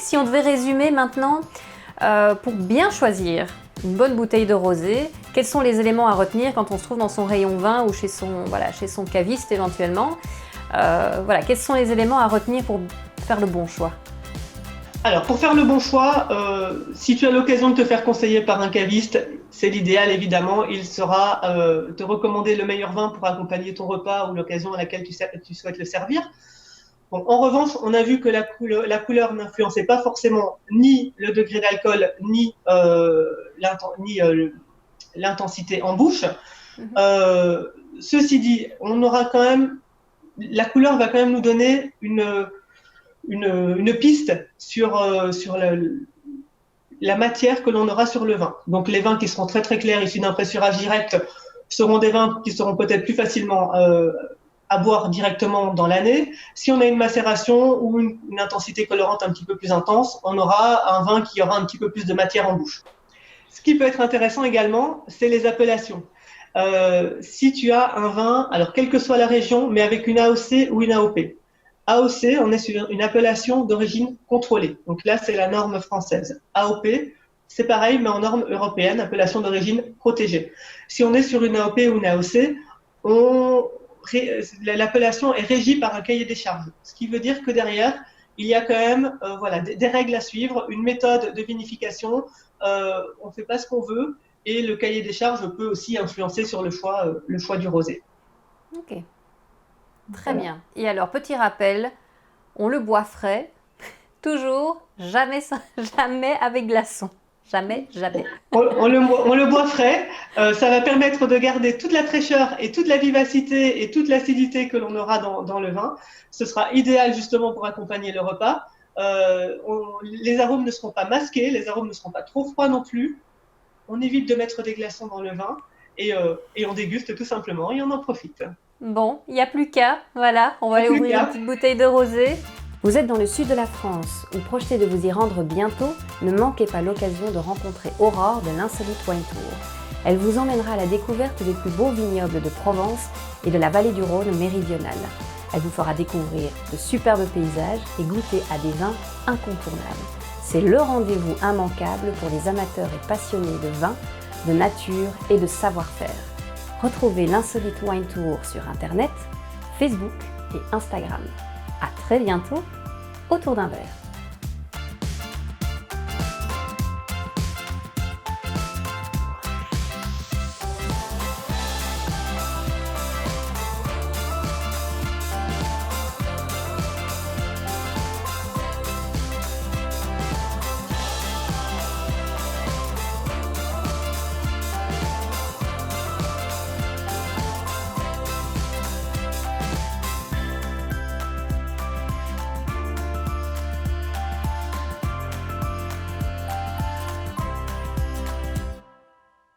si on devait résumer maintenant, pour bien choisir une bonne bouteille de rosé, quels sont les éléments à retenir quand on se trouve dans son rayon vin ou chez son caviste éventuellement? Quels sont les éléments à retenir pour faire le bon choix? Alors, pour faire le bon choix, si tu as l'occasion de te faire conseiller par un caviste, c'est l'idéal évidemment. Il saura te recommander le meilleur vin pour accompagner ton repas ou l'occasion à laquelle tu souhaites le servir. Bon, en revanche, on a vu que la couleur n'influençait pas forcément ni le degré d'alcool, ni l'intensité en bouche. Ceci dit, la couleur va quand même nous donner une piste sur la matière que l'on aura sur le vin. Donc les vins qui seront très très clairs, issus d'un pressurage direct, seront des vins qui seront peut-être plus facilement à boire directement dans l'année. Si on a une macération ou une intensité colorante un petit peu plus intense, on aura un vin qui aura un petit peu plus de matière en bouche. Ce qui peut être intéressant également, c'est les appellations. Si tu as un vin, alors quelle que soit la région, mais avec une AOC ou une AOP. AOC, on est sur une appellation d'origine contrôlée. Donc là, c'est la norme française. AOP, c'est pareil, mais en norme européenne, appellation d'origine protégée. Si on est sur une AOP ou une AOC, l'appellation est régie par un cahier des charges. Ce qui veut dire que derrière, il y a quand même des règles à suivre, une méthode de vinification. On ne fait pas ce qu'on veut et le cahier des charges peut aussi influencer sur le choix du rosé. Ok. Très bien. Et alors, petit rappel, on le boit frais, toujours, jamais avec glaçons. Jamais. On le boit frais. Ça va permettre de garder toute la fraîcheur et toute la vivacité et toute l'acidité que l'on aura dans le vin. Ce sera idéal justement pour accompagner le repas. Les arômes ne seront pas masqués, les arômes ne seront pas trop froids non plus. On évite de mettre des glaçons dans le vin et on déguste tout simplement et on en profite. Bon, il n'y a plus qu'à, voilà, on va aller ouvrir une petite bouteille de rosé. Vous êtes dans le sud de la France ou projetez de vous y rendre bientôt, ne manquez pas l'occasion de rencontrer Aurore de l'Insolite Wine Tour. Elle vous emmènera à la découverte des plus beaux vignobles de Provence et de la vallée du Rhône méridionale. Elle vous fera découvrir de superbes paysages et goûter à des vins incontournables. C'est le rendez-vous immanquable pour les amateurs et passionnés de vin, de nature et de savoir-faire. Retrouvez l'Insolite Wine Tour sur Internet, Facebook et Instagram. À très bientôt autour d'un verre.